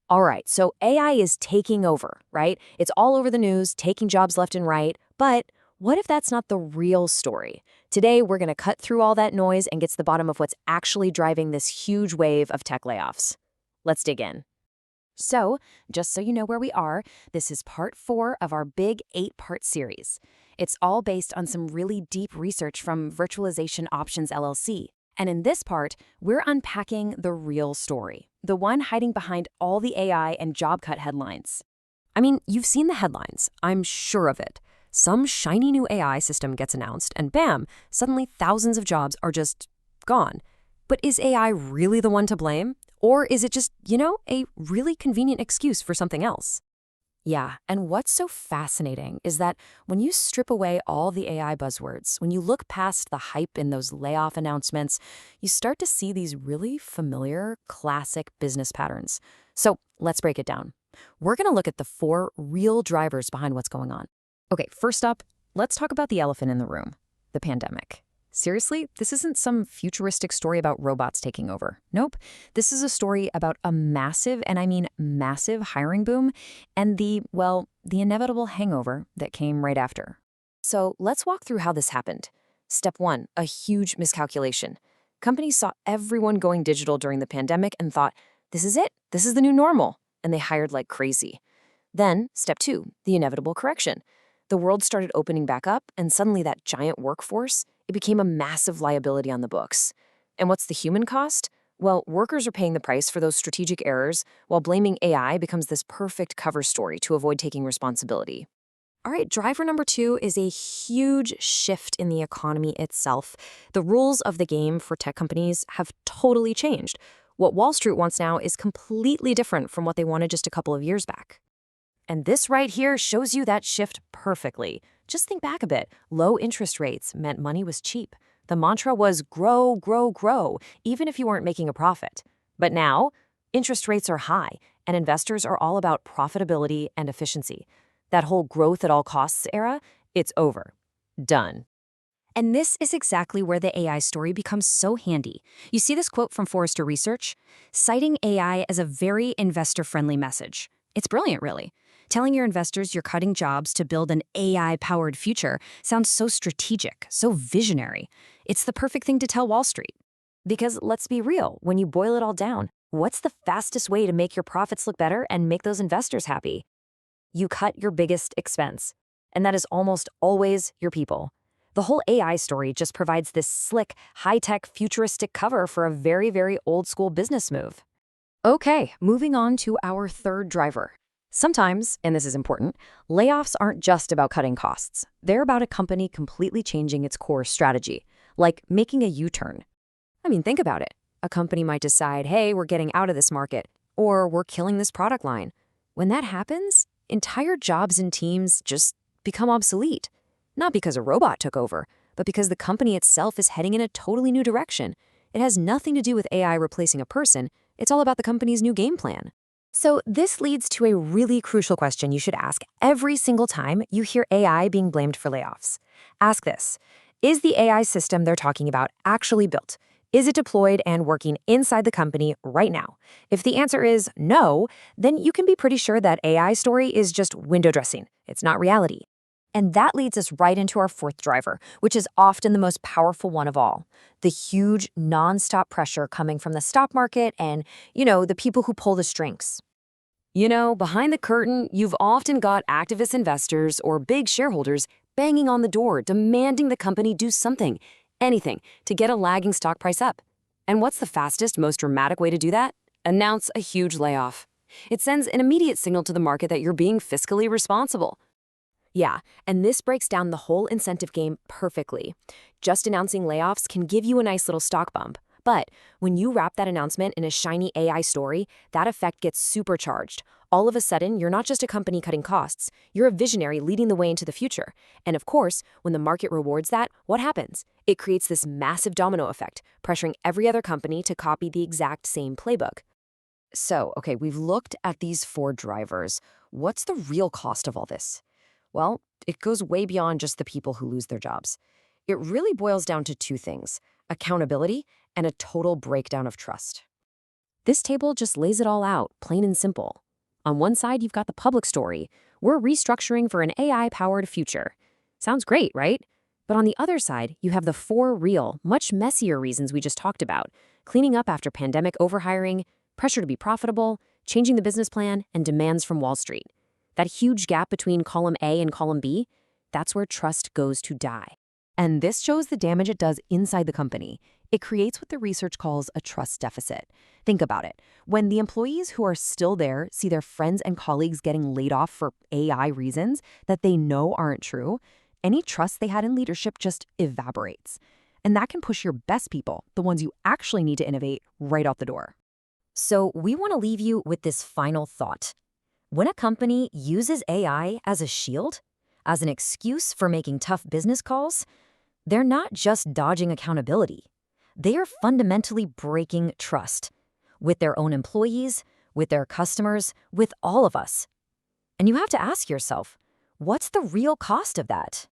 All right, so AI is taking over, right? It's all over the news, taking jobs left and right. But what if that's not the real story? Today, we're going to cut through all that noise and get to the bottom of what's actually driving this huge wave of tech layoffs. Let's dig in. So, just so you know where we are, this is part 4 of our big 8-part series. It's all based on some really deep research from Virtualization Options LLC. And in this part, we're unpacking the real story, the one hiding behind all the AI and job cut headlines. I mean, you've seen the headlines. I'm sure of it. Some shiny new AI system gets announced, and bam, suddenly thousands of jobs are just gone. But is AI really the one to blame? Or is it just, a really convenient excuse for something else? Yeah, and what's so fascinating is that when you strip away all the AI buzzwords, when you look past the hype in those layoff announcements, you start to see these really familiar, classic business patterns. So let's break it down. We're going to look at the 4 real drivers behind what's going on. Okay, first up, let's talk about the elephant in the room, the pandemic. Seriously, this isn't some futuristic story about robots taking over. Nope. This is a story about a massive, and I mean massive, hiring boom and the inevitable hangover that came right after. So let's walk through how this happened. Step 1, a huge miscalculation. Companies saw everyone going digital during the pandemic and thought, this is it. This is the new normal. And they hired like crazy. Then, step 2, the inevitable correction. The world started opening back up, and suddenly that giant workforce, it became a massive liability on the books. And what's the human cost? Well, workers are paying the price for those strategic errors, while blaming AI becomes this perfect cover story to avoid taking responsibility. All right, driver number 2 is a huge shift in the economy itself. The rules of the game for tech companies have totally changed. What Wall Street wants now is completely different from what they wanted just a couple of years back. And this right here shows you that shift perfectly. Just think back a bit. Low interest rates meant money was cheap. The mantra was grow, grow, grow, even if you weren't making a profit. But now, interest rates are high, and investors are all about profitability and efficiency. That whole growth at all costs era, it's over. Done. And this is exactly where the AI story becomes so handy. You see this quote from Forrester Research? Citing AI as a very investor-friendly message. It's brilliant, really. Telling your investors you're cutting jobs to build an AI-powered future sounds so strategic, so visionary. It's the perfect thing to tell Wall Street. Because let's be real, when you boil it all down, what's the fastest way to make your profits look better and make those investors happy? You cut your biggest expense, and that is almost always your people. The whole AI story just provides this slick, high-tech, futuristic cover for a very, very old-school business move. Okay, moving on to our third driver. Sometimes, and this is important, layoffs aren't just about cutting costs. They're about a company completely changing its core strategy, like making a U-turn. I mean, think about it. A company might decide, hey, we're getting out of this market, or we're killing this product line. When that happens, entire jobs and teams just become obsolete. Not because a robot took over, but because the company itself is heading in a totally new direction. It has nothing to do with AI replacing a person. It's all about the company's new game plan. So this leads to a really crucial question you should ask every single time you hear AI being blamed for layoffs. Ask this: is the AI system they're talking about actually built? Is it deployed and working inside the company right now? If the answer is no, then you can be pretty sure that AI story is just window dressing. It's not reality. And that leads us right into our 4th driver, which is often the most powerful one of all. The huge, nonstop pressure coming from the stock market and, the people who pull the strings. Behind the curtain, you've often got activist investors or big shareholders banging on the door, demanding the company do something, anything, to get a lagging stock price up. And what's the fastest, most dramatic way to do that? Announce a huge layoff. It sends an immediate signal to the market that you're being fiscally responsible. Yeah, and this breaks down the whole incentive game perfectly. Just announcing layoffs can give you a nice little stock bump. But when you wrap that announcement in a shiny AI story, that effect gets supercharged. All of a sudden, you're not just a company cutting costs, you're a visionary leading the way into the future. And of course, when the market rewards that, what happens? It creates this massive domino effect, pressuring every other company to copy the exact same playbook. So, okay, we've looked at these 4 drivers. What's the real cost of all this? Well, it goes way beyond just the people who lose their jobs. It really boils down to 2 things: accountability and a total breakdown of trust. This table just lays it all out, plain and simple. On one side, you've got the public story. We're restructuring for an AI-powered future. Sounds great, right? But on the other side, you have the 4 real, much messier reasons we just talked about: cleaning up after pandemic overhiring, pressure to be profitable, changing the business plan, and demands from Wall Street. That huge gap between column A and column B, that's where trust goes to die. And this shows the damage it does inside the company. It creates what the research calls a trust deficit. Think about it. When the employees who are still there see their friends and colleagues getting laid off for AI reasons that they know aren't true, any trust they had in leadership just evaporates. And that can push your best people, the ones you actually need to innovate, right out the door. So we want to leave you with this final thought. When a company uses AI as a shield, as an excuse for making tough business calls, they're not just dodging accountability. They are fundamentally breaking trust with their own employees, with their customers, with all of us. And you have to ask yourself, what's the real cost of that?